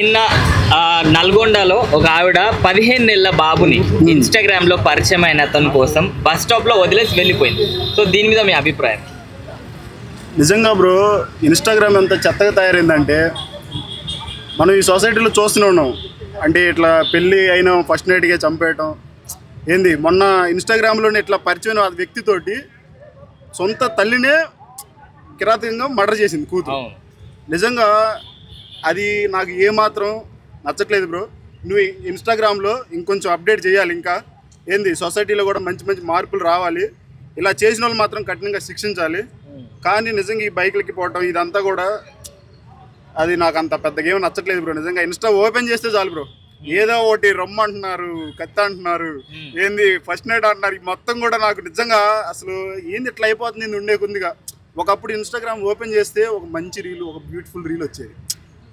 నిన్న నల్గొండలో ఒక ఆవిడ 15 నెలల బాబుని ఇన్స్టాగ్రామ్ లో పరిచయం అయిన అతని కోసం బస్ స్టాప్ లో వదిలేసి వెళ్ళిపోయింది. సో దీని మీద మీ అభిప్రాయం? నిజంగా బ్రో, ఇన్స్టాగ్రామ్ ఎంత చెత్తగా తయారైందంటే మనం ఈ సొసైటీలో చూస్తూనే ఉన్నాం. అంటే ఇట్లా పెళ్ళి అయిన ఫస్ట్ నైట్గా చంపేయటం ఏంది. మొన్న ఇన్స్టాగ్రామ్లోనే ఇట్లా పరిచయం ఆ వ్యక్తితోటి సొంత తల్లినే కిరాతకంగా మర్డర్ చేసింది కూతురు. నిజంగా అది నాకు ఏమాత్రం నచ్చట్లేదు బ్రో. నువ్వు ఇన్స్టాగ్రామ్లో ఇంకొంచెం అప్డేట్ చేయాలి. ఇంకా ఏంది, సొసైటీలో కూడా మంచి మంచి మార్పులు రావాలి. ఇలా చేసిన వాళ్ళు మాత్రం కఠినంగా శిక్షించాలి. కానీ నిజంగా ఈ బైకులకి పోవటం ఇదంతా కూడా అది నాకు అంత పెద్దగా ఏమీ నచ్చట్లేదు బ్రో. నిజంగా ఇన్స్టా ఓపెన్ చేస్తే చాలు బ్రో, ఏదో ఒకటి రొమ్మ అంటున్నారు, కత్తి అంటున్నారు, ఏంది ఫస్ట్ నైట్ అంటున్నారు. మొత్తం కూడా నాకు నిజంగా అసలు ఏంది ఇట్లా అయిపోతుంది ఉండే కొద్దిగా. ఒకప్పుడు ఇన్స్టాగ్రామ్ ఓపెన్ చేస్తే ఒక మంచి రీల్, ఒక బ్యూటిఫుల్ రీల్ వచ్చేది.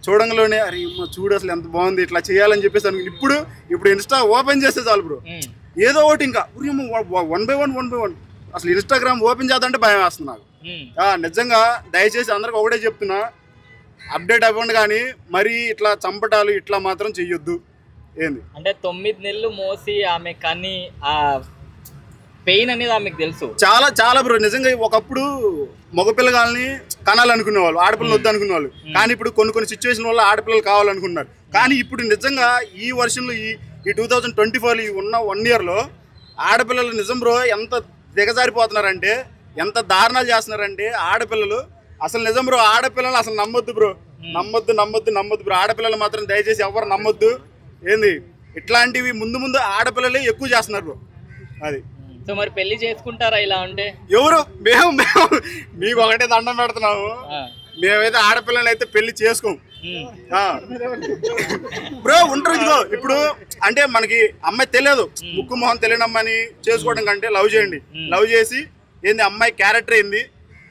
చూడంగానే అరే చూడు అసలు ఎంత బాగుంది ఇట్లా చేయాలని చెప్పేసి అనుకుని ఇప్పుడు ఇన్స్టా ఓపెన్ చేస్తే చాలు బ్రో, ఏదో ఒకటి ఇంకా 1 by 1 అసలు ఇన్స్టాగ్రామ్ ఓపెన్ చేద్దామంటే భయం వేస్తుంది నాకు. నిజంగా దయచేసి అందరికి ఒకటే చెప్తున్నా, అప్డేట్ అవ్వండి కానీ మరీ ఇట్లా చంపటాలు ఇట్లా మాత్రం చెయ్యొద్దు. ఏంది అంటే 9 నెలలు మోసి ఆమె కానీ ఆ పెయిన్ అనేది ఆమెకు తెలుసు. చాలా చాలా బ్రో. నిజంగా ఒకప్పుడు మగపిల్లగాల్ని కనాలనుకునేవాళ్ళు, ఆడపిల్లలు వద్దు అనుకునేవాళ్ళు. కానీ ఇప్పుడు కొన్ని సిచ్యువేషన్ వల్ల ఆడపిల్లలు కావాలనుకుంటున్నారు. కానీ ఇప్పుడు నిజంగా ఈ వర్షంలో ఈ 2024 ఉన్న 1 yearలో ఆడపిల్లలు నిజం బ్రో ఎంత దిగజారిపోతున్నారంటే, ఎంత దారుణాలు చేస్తున్నారంటే ఆడపిల్లలు. అసలు నిజం బ్రో, ఆడపిల్లలు అసలు నమ్మొద్దు బ్రో, నమ్మొద్దు బ్రో. ఆడపిల్లలు మాత్రం దయచేసి ఎవరు నమ్మొద్దు. ఏంది ఇట్లాంటివి ముందు ఆడపిల్లలే ఎక్కువ చేస్తున్నారు బ్రో. అది సో మరి పెళ్లి చేసుకుంటారా ఇలా ఉంటే? ఎవరు మేము మీకు ఒకటే దండం పెడుతున్నాము. మేమైతే ఆడపిల్లని అయితే పెళ్లి చేసుకోం బ్రో. ఉంటారు ఇదిగో ఇప్పుడు అంటే మనకి అమ్మాయి తెలియదు, ముక్కు మొహం తెలియని అమ్మాయిని చేసుకోవడం కంటే లవ్ చేయండి. లవ్ చేసి ఏంది అమ్మాయి క్యారెక్టర్ ఏంది,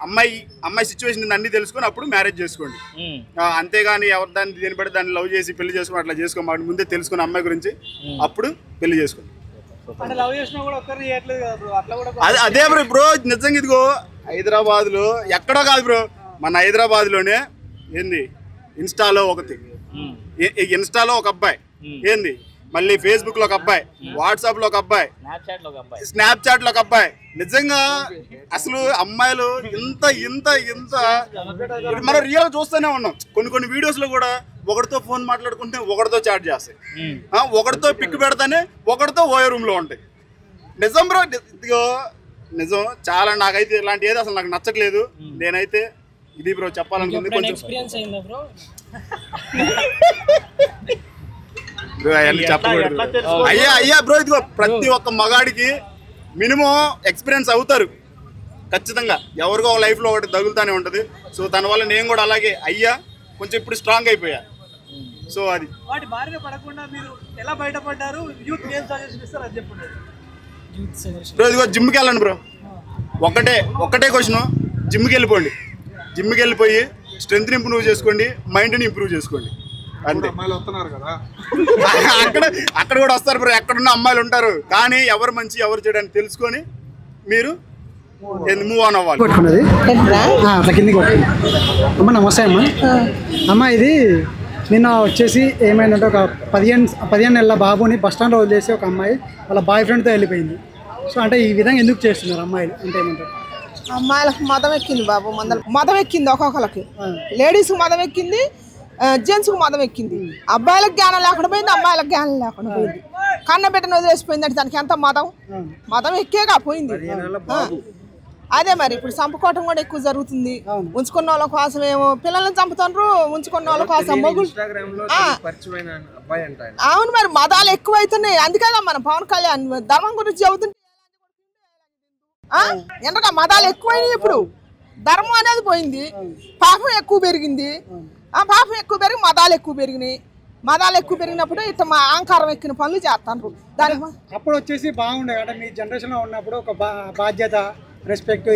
అమ్మాయి సిచ్యువేషన్ అన్ని తెలుసుకొని అప్పుడు మ్యారేజ్ చేసుకోండి. అంతేగాని ఎవరు దేని బట్టి దాన్ని లవ్ చేసి పెళ్లి చేసుకుని అట్లా చేసుకోమాడు. ముందే తెలుసుకుని అమ్మాయి గురించి అప్పుడు పెళ్లి చేసుకోండి. అదే బ్రో నిజంగా ఇదిగో హైదరాబాద్లో ఎక్కడో కాదు బ్రో, మన హైదరాబాద్లోనే ఏంది ఇన్స్టాలో ఒక అబ్బాయి, ఏంది మళ్ళీ ఫేస్బుక్ లో ఒక అబ్బాయి, వాట్సాప్ లో ఒక అబ్బాయి, స్నాప్చాట్ లో ఒక అబ్బాయి. నిజంగా అసలు అమ్మాయిలు ఇంత మనం రియల్ చూస్తూనే ఉన్నాం. కొన్ని వీడియోస్ లో కూడా ఒకరితో ఫోన్ మాట్లాడుకుంటే ఒకరితో చాట్ చేస్తాయి, ఒకరితో పిక్ పెడతానే ఒకరితో ఓయో రూమ్ లో ఉంటాయి. నిజం బ్రో, ఇదిగో నిజం చాలా. నాకైతే ఇలాంటి ఏది అసలు నాకు నచ్చట్లేదు. నేనైతే ఇది బ్రో చెప్పాలనుకుంది కొంచెం చెప్పకూడదు. అయ్యా బ్రో, ఇదిగో ప్రతి ఒక్క మగాడికి మినిమం ఎక్స్పీరియన్స్ అవుతారు ఖచ్చితంగా. ఎవరికో లైఫ్లో ఒకటి తగులుతానే ఉంటుంది. సో దానివల్ల నేను కూడా అలాగే అయ్యా కొంచెం ఇప్పుడు స్ట్రాంగ్ అయిపోయా. సో అది వాటి బారిన పడకుండా మీరు ఎలా బయటపడ్డారు? యూత్ ఏం సజెషన్ ఇస్తారు అది చెప్పండి బ్రో. ఇదిగో జిమ్కి వెళ్ళండి బ్రో, ఒక్కటే క్వశ్చన్. జిమ్కి వెళ్ళిపోయి స్ట్రెంగ్త్ని ఇంప్రూవ్ చేసుకోండి, మైండ్ని ఇంప్రూవ్ చేసుకోండి. అంతే. అక్కడ కూడా వస్తారు బ్రో, ఎక్కడున్న అమ్మాయిలు ఉంటారు. కానీ ఎవరు మంచి ఎవరు చెడు అని తెలుసుకొని మీరు మూవ్ ఆన్ అవ్వాలి. అమ్మ నమస్తే అమ్మ. ఇది నిన్న వచ్చేసి ఏమైందంటే ఒక 15 నెలల బాబుని బస్ స్టాండ్లో వదిలేసి ఒక అమ్మాయి వాళ్ళ బాయ్ ఫ్రెండ్తో వెళ్ళిపోయింది. సో అంటే ఈ విధంగా ఎందుకు చేస్తున్నారు అమ్మాయిలు అంటే ఏమంటారు? అమ్మాయిలకు మదం ఎక్కింది బాబు, మదం ఎక్కింది. ఒక్కొక్కరికి లేడీస్కి మదం ఎక్కింది, జెంట్స్కి మదం ఎక్కింది. అబ్బాయిలకు జ్ఞానం లేకుండా పోయింది, అమ్మాయిలకు జ్ఞానం లేకుండా పోయింది. కన్నబిడ్డను వదిలేసిపోయింది అంటే దానికి ఎంత మదం ఎక్కేగా పోయింది. అదే మరి ఇప్పుడు చంపుకోవటం కూడా ఎక్కువ జరుగుతుంది. ఉంచుకున్న వాళ్ళ కోసం ఏమో పిల్లల్ని చంపుతున్నారు, ఉంచుకున్న వాళ్ళ కోసం మొగులు. అవును మరి మదాలు ఎక్కువ అవుతున్నాయి. అందుకేగా మన పవన్ కళ్యాణ్ ధర్మం గురించి చెబుతుంటే ఎందుకంటే మదాలు ఎక్కువైనాయి. ఇప్పుడు ధర్మం అనేది పోయింది, పాపం ఎక్కువ పెరిగింది. పాపం ఎక్కువ పెరిగి మదాలు ఎక్కువ పెరిగినాయి. మదాలు ఎక్కువ పెరిగినప్పుడు ఇట్లా మా అహంకారం ఎక్కిన పనులు చేస్తాను. దానికి అప్పుడు వచ్చేసి బాగుండే అంటే మీ జనరేషన్లో ఉన్నప్పుడు ఒక బాధ్యత, రెస్పెక్ట్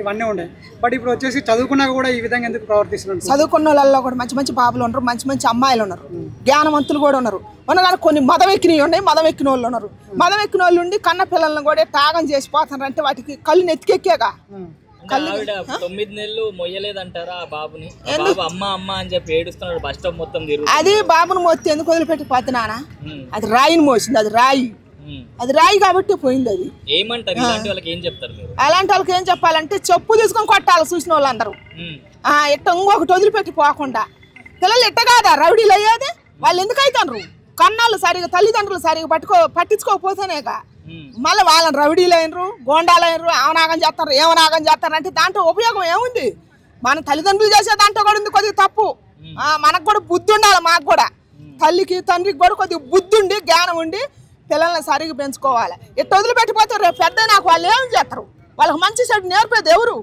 ఇవన్నీ ఉండే. బట్ ఇప్పుడు వచ్చేసి చదువుకున్నాక కూడా ఈ విధంగా ఎందుకు ప్రవర్తిస్తున్నారు? చదువుకున్న వాళ్ళలో కూడా మంచి బాబులు ఉన్నారు, మంచి అమ్మాయిలు ఉన్నారు, జ్ఞానవంతులు కూడా ఉన్నారు. కానీ కొన్ని మదం ఎక్కినవి ఉన్నాయి, మదం ఎక్కిన వాళ్ళు ఉన్నారు. మదం ఎక్కిన వాళ్ళు ఉండి కన్న పిల్లలను కూడా త్యాగం చేసిపోతున్నారు. అంటే వాటికి కళ్ళు నెత్తికెక్కేగా ఆవిడ 9 నెలలు మొయ్యలేదంటారా ఆ బాబుని? బాబు అమ్మ అమ్మ అని చెప్పి ఏడుస్తున్నాడు, బస్ స్టాప్ మొత్తం తిరుగు. అది బాబుని మోస్తే ఎందుకు వదిలిపెట్టి పోతున్నానా? అది రాయిని మోసింది, అది రాయి కాబట్టి పోయింది. అది ఏమంటారు ఇలాంటి వాళ్ళకి, ఏం చెప్తారు మీరు? అలాంటి వాళ్ళకి ఏం చెప్పాలంటే చెప్పు తీసుకొని కొట్టాలి చూసిన వాళ్ళందరూ. ఇట్ట ఇంకొకటి వదిలిపెట్టి పోకుండా. పిల్లలు ఇట్ట కాదా రౌడీలు అయ్యేది? వాళ్ళు ఎందుకు అవుతారు? కన్నాళ్ళు సరిగా తల్లిదండ్రులు సరిగా పట్టించుకోకపోతేనేగా మళ్ళీ వాళ్ళని రౌడీలు అయినరు, గోండాలు అయినరు, ఏమనాగం చేస్తారు ఏమనాగం చేస్తారు అంటే దాంట్లో ఉపయోగం ఏముంది? మన తల్లిదండ్రులు చేసే దాంట్లో కూడా ఉంది కొద్దిగా తప్పు. మనకు కూడా బుద్ధి ఉండాలి. మాకు కూడా తల్లికి తండ్రికి కూడా కొద్దిగా బుద్ధి ఉండి జ్ఞానం ఉండి పిల్లల్ని సరిగ్గా పెంచుకోవాలి. ఇట్ట వదిలిపెట్టిపోతే రేపు పెద్ద నాకు వాళ్ళు ఏం చేస్తారు? వాళ్ళకి మంచి చెడు నేర్పేది ఎవరు?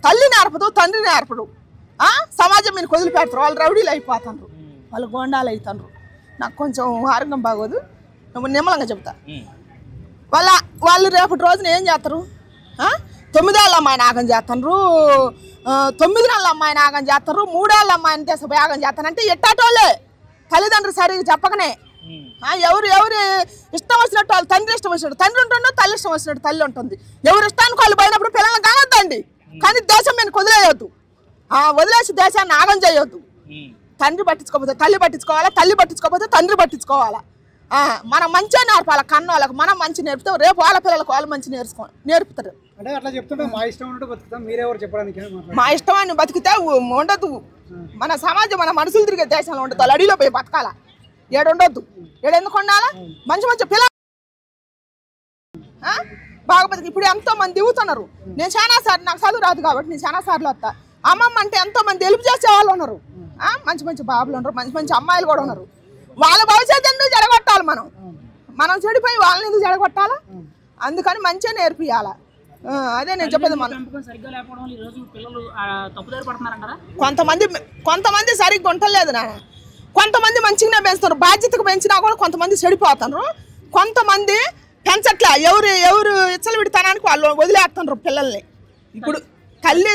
తల్లి నేర్పదు, తండ్రి నేర్పడు. సమాజం మీరు వదిలిపెడతారు, వాళ్ళు రౌడీలు అయిపోతారు, వాళ్ళు గోండాలు అవుతారు. నాకు కొంచెం ఆరోగ్యం బాగోదు, నువ్వు నిమ్మలంగా చెప్తా. వాళ్ళు రేపటి రోజున ఏం చేస్తారు? 9 ఏళ్ళ అమ్మాయిని ఆగం చేస్తారు, 9 నెలల అమ్మాయిని ఆగం చేస్తారు, 3 ఏళ్ళ అమ్మాయిని తీసి ఆగం చేస్తారు. అంటే ఎట్టాటోళ్ళే తల్లిదండ్రులు సరిగ్గా చెప్పకనే ఎవరు ఇష్టం వచ్చినట్టు వాళ్ళు తండ్రి ఇష్టం వచ్చినట్టు తండ్రి ఉంటుండో, తల్లి ఇష్టం వచ్చినట్టు తల్లి ఉంటుంది. ఎవరు ఇష్టానికి వాళ్ళు పోయినప్పుడు పిల్లల్ని కానొద్దండి, కానీ దేశం మీద వదిలేయొద్దు. వదిలేసి దేశాన్ని ఆగం చేయొద్దు. తండ్రి పట్టించుకోకపోతే తల్లి పట్టించుకోవాలా, తల్లి పట్టించుకోకపోతే తండ్రి పట్టించుకోవాలా. మనం మంచిగా నేర్పాలి కన్నోళ్ళకి. మనం మంచి నేర్పుతాం, రేపు వాళ్ళ పిల్లలకు వాళ్ళు మంచి నేర్పుతారు. అంటే అట్లా చెప్తుంటే మా ఇష్టం ఉన్నట్టు బతుకుతాం, మీరెవరు చెప్పడానికి? మా ఇష్టమని బతికితే ఉండదు. మన సమాజం మన మనుషులు తిరిగే దేశంలో ఉండదు. వాళ్ళు అడిలో పోయి బతకాల, ఏడుండొద్దు. ఏడెందుకు ఉండాలా? మంచి పిల్లలు బాగా బతికి. ఇప్పుడు ఎంతో మంది దిగుతున్నారు. నేను చాలా సార్లు, నాకు చదువు రాదు కాబట్టి నేను చాలా సార్లు వస్తా. అమ్మమ్మ అంటే ఎంతో మంది హెల్ప్ చేసే వాళ్ళు ఉన్నారు. మంచి బాబులు ఉన్నారు, మంచి అమ్మాయిలు కూడా ఉన్నారు. వాళ్ళ భవిష్యత్తు ఎందుకు జడగొట్టాలి? మనం చెడిపోయి వాళ్ళని ఎందుకు జడగొట్టాలా? అందుకని మంచిగా నేర్పియాల. అదే నేను చెప్పేది. కొంతమంది సరిగ్గా ఉండలేదు నాన్న. కొంతమంది మంచిగానే పెంచుతారు, బాధ్యతకు పెంచినా కూడా కొంతమంది చెడిపోతున్నారు. కొంతమంది పెంచట్లా, ఎవరు ఇచ్చలు విడతానానికి వాళ్ళు వదిలేస్తున్నారు పిల్లల్ని. ఇప్పుడు తల్లి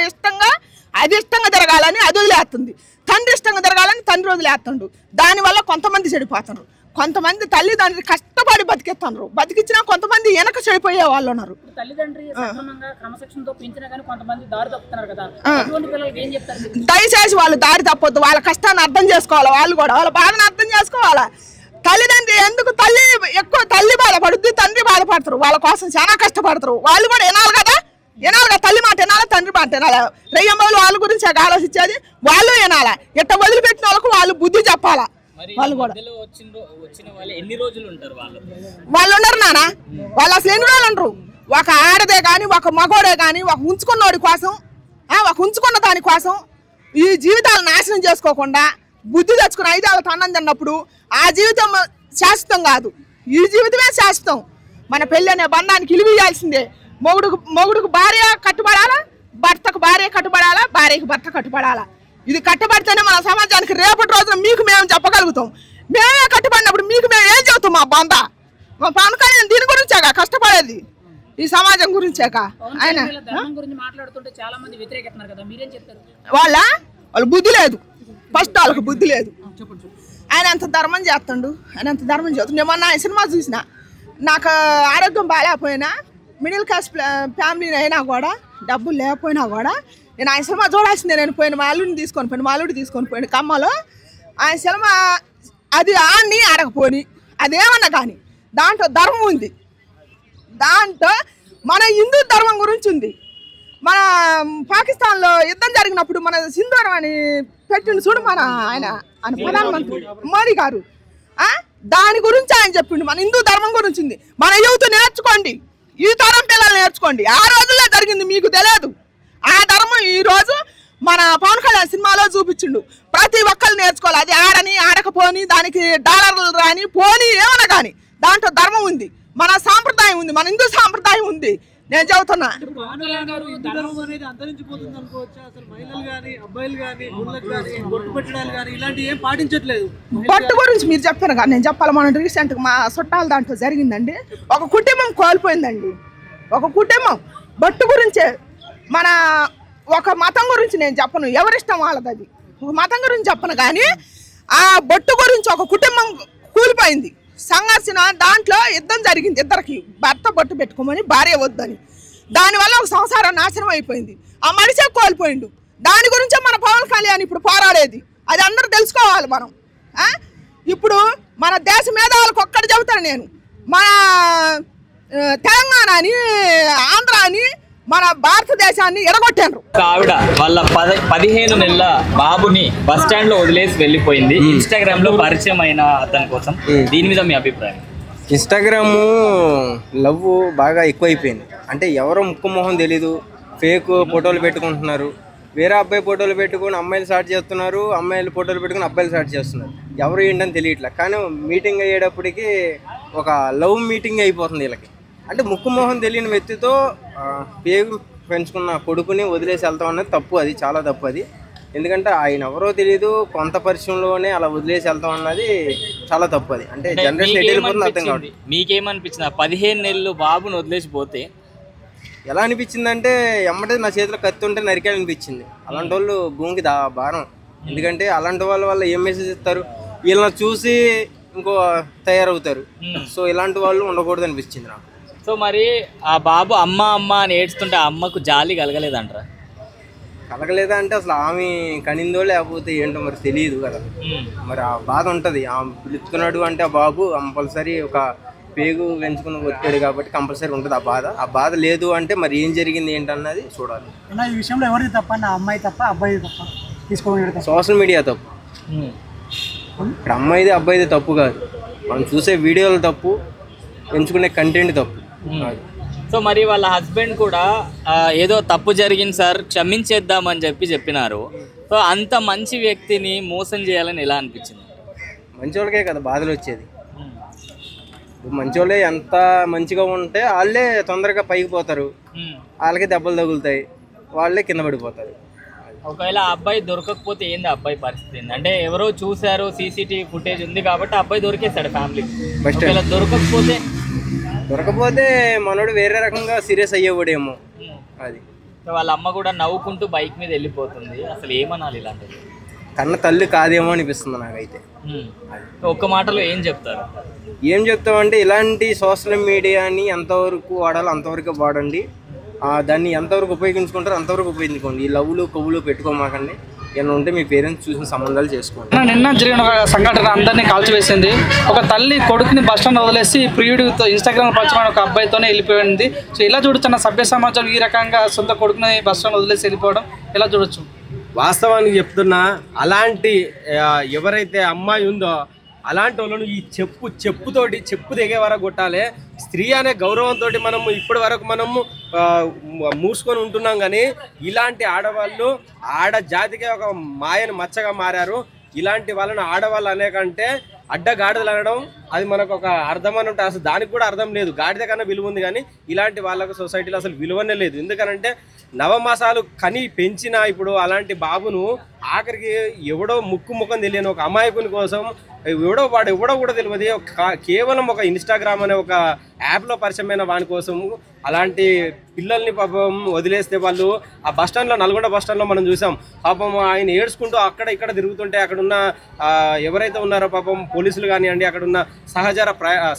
ఇష్టంగా అది ఇష్టంగా తిరగాలని అది వదిలేస్తుంది, తండ్రి ఇష్టంగా తిరగాలని తండ్రి వదిలేస్తుండు. దానివల్ల కొంతమంది చెడిపోతున్నారు. కొంతమంది తల్లిదండ్రులు కష్టపడి బతికిస్తున్నారు, బతికించినా కొంతమంది వెనక చెడిపోయే వాళ్ళు ఉన్నారు. దయచేసి వాళ్ళు దారి తప్పొద్దు, వాళ్ళ కష్టాన్ని అర్థం చేసుకోవాలి. వాళ్ళు కూడా వాళ్ళ బాధను అర్థం చేసుకోవాలా. తల్లిదండ్రి ఎందుకు ఎక్కువ తల్లి బాధపడుద్ది, తండ్రి బాధపడతారు. వాళ్ళ కోసం చాలా కష్టపడతారు. వాళ్ళు కూడా వినాలి కదా, తల్లి మాట వినాలా, తండ్రి మాట వినాలా. రెయ్యంబాలు వాళ్ళ గురించి ఆలోచించేది వాళ్ళు వినాలా. ఎట్ట వదిలిపెట్టిన వాళ్ళకు వాళ్ళు బుద్ధి చెప్పాలా. వాళ్ళు కూడా వాళ్ళు ఉండరు నాన్న. వాళ్ళు అసలు ఎన్ని రోజులు ఉండరు. ఒక ఆడదే కానీ ఒక మగోడే కానీ ఒక ఉంచుకున్నోడి కోసం, ఒక ఉంచుకున్న దాని కోసం ఈ జీవితాలు నాశనం చేసుకోకుండా బుద్ధి తెచ్చుకుని 5 ఏళ్ళ అన్నం తిన్నప్పుడు ఆ జీవితం శాశ్వతం కాదు, ఈ జీవితమే శాశ్వతం. మన పెళ్ళి అనే బంధానికి ఇలువియాల్సిందే. మొగుడుకు భార్య కట్టుబడాలా, భర్తకు భార్య కట్టుబడాలా, భార్యకు భర్త కట్టుబడాలా. ఇది కట్టుబడితేనే మన సమాజానికి రేపటి రోజున మీకు మేము చెప్పగలుగుతాం. మేమే కట్టుబడినప్పుడు మీకు మేము ఏం చెబుతాం? మా బంధ మా పవన్ కళ్యాణ్ దీని గురించేగా కష్టపడేది, ఈ సమాజం గురించేగా. ఆయన వాళ్ళ బుద్ధి లేదు, ఫస్ట్ వాళ్ళకి బుద్ధి లేదు. ఆయన అంత ధర్మం చేస్తాడు, ఆయన అంత ధర్మం చేస్తాడు. నేను మొన్న ఆయన సినిమా చూసిన, నాకు ఆరోగ్యం బాగాలేకపోయినా, మిడిల్ క్లాస్ ఫ్యామిలీని అయినా కూడా, డబ్బులు లేకపోయినా కూడా నేను ఆయన సినిమా చూడాల్సిందే. నేను మా అల్లుడిని తీసుకొని పోయిన కమ్మలో ఆయన సినిమా అది ఆడిని ఆడకపోని అదేమన్నా కానీ దాంట్లో ధర్మం ఉంది. దాంట్లో మన హిందూ ధర్మం గురించి ఉంది. మన పాకిస్తాన్లో యుద్ధం జరిగినప్పుడు మన సింధూరం అని పెట్టిండు చూడు మన ఆయన ప్రధానమంత్రి మోడీ గారు, దాని గురించి ఆయన చెప్పిండు. మన హిందూ ధర్మం గురించి ఉంది. మన యువత నేర్చుకోండి, ఈ తరం పిల్లలు నేర్చుకోండి. ఆ రోజుల్లో జరిగింది మీకు తెలియదు. ఆ ధర్మం ఈ రోజు మన పవన్ కళ్యాణ్ సినిమాలో చూపించిండు. ప్రతి ఒక్కరు నేర్చుకోవాలి. అది ఆడని ఆడకపోని దానికి డాలర్లు రాని పోని ఏమన్నా కానీ దాంట్లో ధర్మం ఉంది, మన సాంప్రదాయం ఉంది, మన హిందూ సాంప్రదాయం ఉంది. నేను చెబుతున్నా. బొట్టు గురించి మీరు చెప్పారు కదా, నేను చెప్పాలి. మనం రీసెంట్ మా చుట్టాల దాంట్లో జరిగిందండి. ఒక కుటుంబం కోల్పోయిందండి. ఒక కుటుంబం బొట్టు గురించే. మన ఒక మతం గురించి నేను చెప్పను, ఎవరిష్టం వాళ్ళది. అది ఒక మతం గురించి చెప్పను కానీ ఆ బొట్టు గురించి ఒక కుటుంబం కూలిపోయింది. సంఘర్షణ దాంట్లో యుద్ధం జరిగింది. ఇద్దరికి భర్త బొట్టు పెట్టుకోమని, భార్య వద్దని. దానివల్ల ఒక సంసారం నాశనం అయిపోయింది. ఆ మనిషే కోల్పోయిండు. దాని గురించే మన పవన్ కళ్యాణ్ ఇప్పుడు పోరాడేది. అది అందరూ తెలుసుకోవాలి మనం. ఇప్పుడు మన దేశ మేధావులకు ఒక్కటి చెబుతాను నేను, మన తెలంగాణ అని, ఆంధ్ర అని, మన భారతదేశాన్ని ఎడగొట్టారు. ఆవిడ వాళ్ళ 15 నెలల బాబుని బస్ స్టాండ్ లో వదిలేసి వెళ్ళిపోయింది. ఇన్స్టాగ్రామ్ లో పరిచయం అయిన అతని కోసం. దీని మీద మీ అభిప్రాయం? ఇన్స్టాగ్రాము లవ్ బాగా ఎక్కువైపోయింది. అంటే ఎవరో ముక్కు మొహం తెలీదు, ఫేక్ ఫోటోలు పెట్టుకుంటున్నారు. వేరే అబ్బాయి ఫోటోలు పెట్టుకుని అమ్మాయిలు స్టార్ట్ చేస్తున్నారు, అమ్మాయిలు ఫోటోలు పెట్టుకుని అబ్బాయిలు స్టార్ట్ చేస్తున్నారు. ఎవరు ఏంటని తెలియట్లా. కానీ మీటింగ్ అయ్యేటప్పటికి ఒక లవ్ మీటింగ్ అయిపోతుంది వీళ్ళకి. అంటే ముక్కు మొహం తెలియని వ్యక్తితో పేగు పెంచుకున్న కొడుకుని వదిలేసి వెళ్తాం అనేది తప్పు. అది చాలా తప్పు. అది ఎందుకంటే ఆయన ఎవరో తెలియదు, కొంత పరిచయంలోనే అలా వదిలేసి వెళ్తాం అన్నది చాలా తప్పు. అది అంటే జనరేషన్ ఎటు వెళ్ళిపోతుంది అర్థం కాదు. మీకేమనిపించింది 15 నెలలు బాబుని వదిలేసి పోతే? ఎలా అనిపించిందంటే ఎమ్మటే నా చేతిలో కత్తి ఉంటే నరికేయాలనిపించింది. అలాంటి వాళ్ళు భూమికి భారం. ఎందుకంటే అలాంటి వాళ్ళ వల్ల ఏం మెసేజ్ ఇస్తారు, వీళ్ళని చూసి ఇంకో తయారవుతారు. సో ఇలాంటి వాళ్ళు ఉండకూడదు అనిపించింది నాకు. సో మరి ఆ బాబు అమ్మ అమ్మ అని ఏడుస్తుంటే ఆ అమ్మకు జాలి కలగలేదంటారా? కలగలేదా అంటే అసలు ఆమె కనిందో లేకపోతే ఏంటో మరి తెలియదు కదా. మరి ఆ బాధ ఉంటుంది. ఆమె పిలుస్తున్నాడు అంటే ఆ బాబు కంపల్సరీ ఒక పేగు పెంచుకుని వచ్చాడు కాబట్టి కంపల్సరీ ఉంటుంది ఆ బాధ. ఆ బాధ లేదు అంటే మరి ఏం జరిగింది ఏంటన్నది చూడాలి. ఈ విషయంలో ఎవరిది తప్ప? అమ్మాయి తప్ప, అబ్బాయి తప్ప? తీసుకోవాలి సోషల్ మీడియా తప్పు. ఇక్కడ అమ్మాయిది అబ్బాయిది తప్పు కాదు, మనం చూసే వీడియోలు తప్పు, ఎంచుకునే కంటెంట్ తప్పు. సో మరి వాళ్ళ హస్బెండ్ కూడా ఏదో తప్పు జరిగింది సార్ క్షమించేద్దామని చెప్పినారు. సో అంత మంచి వ్యక్తిని మోసం చేయాలని ఎలా అనిపించింది? మంచోళ్ళకే కదా బాధలు వచ్చేది. మంచోళ్ళే ఎంత మంచిగా ఉంటే వాళ్ళే తొందరగా పైకి పోతారు, వాళ్ళకే దెబ్బలు తగులుతాయి, వాళ్ళే కింద పడిపోతారు. ఒకవేళ ఆ అబ్బాయి దొరకకపోతే ఏంది అబ్బాయి పరిస్థితి? అంటే ఎవరో చూసారు, సీసీటీవీ ఫుటేజ్ ఉంది కాబట్టి అబ్బాయి దొరికేస్తాడు ఫ్యామిలీకి. ఒకవేళ దొరకపోతే మనోడు వేరే రకంగా సీరియస్ అయ్యేవాడేమో. అది వాళ్ళ అమ్మ కూడా నవ్వుకుంటూ బైక్ మీద వెళ్ళిపోతుంది. అసలు ఏమనాలి ఇలాంటిది? కన్న తల్లి కాదేమో అనిపిస్తుంది నాకైతే. ఒక్క మాటలో ఏం చెప్తారు? ఏం చెప్తామంటే ఇలాంటి సోషల్ మీడియాని ఎంతవరకు వాడాలో అంతవరకు వాడండి. దాన్ని ఎంతవరకు ఉపయోగించుకుంటారో అంతవరకు ఉపయోగించుకోండి. ఈ లవ్లు కొవ్వులు పెట్టుకోమాకండి. ఏమైనా ఉంటే మీ పేరెంట్స్ చూసిన సంబంధాలు చేసుకోండి. నిన్న జరిగిన ఒక సంఘటన అందరినీ కాల్చివేసింది. ఒక తల్లి కొడుకుని బస్ స్టాండ్ వదిలేసి ప్రియుడితో ఇన్స్టాగ్రామ్ పరిచయం ఒక అబ్బాయితోనే వెళ్ళిపోయింది. సో ఇలా చూడొచ్చు సభ్య సమాజం ఈ రకంగా సొంత కొడుకుని బస్ స్టాండ్ వదిలేసి వెళ్ళిపోవడం ఎలా చూడొచ్చు? వాస్తవానికి చెప్తున్నా, అలాంటి ఎవరైతే అమ్మాయి ఉందో అలాంటి వాళ్ళను ఈ చెప్పుతోటి చెప్పు దిగే వరకు కొట్టాలి. స్త్రీ అనే గౌరవంతో మనము ఇప్పటి వరకు మనము మూసుకొని ఉంటున్నాం. కానీ ఇలాంటి ఆడవాళ్ళు జాతికే ఒక మాయను మచ్చగా మారారు. ఇలాంటి వాళ్ళని ఆడవాళ్ళు అనే కంటే అడ్డగాడిదలు అనడం అది మనకు ఒక అర్థం అని ఉంటుంది. అసలు దానికి కూడా అర్థం లేదు. గాడిద కన్నా విలువ ఉంది, కానీ ఇలాంటి వాళ్ళకు సొసైటీలో అసలు విలువనే లేదు. ఎందుకనంటే నవమాసాలు కని పెంచిన ఇప్పుడు అలాంటి బాబును ఆఖరికి ఎవడో ముఖం తెలియని ఒక అమాయకుని కోసం ఎవడో కూడా తెలియదు, కేవలం ఒక ఇన్స్టాగ్రామ్ అనే ఒక యాప్లో పరిచయమైన వాని కోసం అలాంటి పిల్లల్ని పాపం వదిలేస్తే వాళ్ళు ఆ బస్టాండ్లో, నల్గొండ బస్టాండ్లో మనం చూసాం. పాపం ఆయన ఏడ్చుకుంటూ అక్కడ ఇక్కడ తిరుగుతుంటే అక్కడున్న ఎవరైతే ఉన్నారో పాపం పోలీసులు కానివ్వండి, అక్కడున్న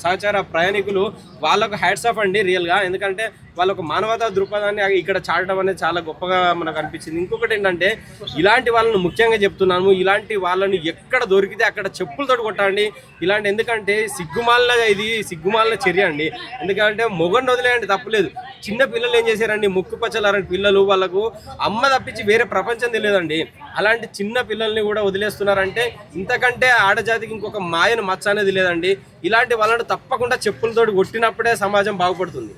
సహచార ప్రయాణికులు వాళ్ళకు హ్యాట్స్ ఆఫ్ అండి రియల్గా. ఎందుకంటే వాళ్ళకు మానవతా దృక్పథాన్ని ఇక్కడ చాటడం అనేది చాలా గొప్పగా మనకు అనిపించింది. ఇంకొకటి ఏంటంటే ఇలాంటి వాళ్ళను ముఖ్యంగా చెప్తున్నాను, ఇలాంటి వాళ్ళని ఎక్కడ దొరికితే అక్కడ చెప్పులతో కొట్టండి. ఎందుకంటే సిగ్గుమాలిన చర్య అండి. ఎందుకంటే మొగండి వదిలేయండి తప్పులేదు. చిన్న పిల్లలు ఏం చేశారండి, ముక్కు పచ్చలాంటి పిల్లలు, వాళ్ళకు అమ్మ తప్పించి వేరే ప్రపంచం తెలియదండి. అలాంటి చిన్న పిల్లల్ని కూడా వదిలేస్తున్నారంటే ఇంతకంటే ఆడజాతికి ఇంకొక మాయను మచ్చ అనేది లేదండి. ఇలాంటి వాళ్ళని తప్పకుండా చెప్పులతోటి కొట్టినప్పుడే సమాజం బాగుపడుతుంది.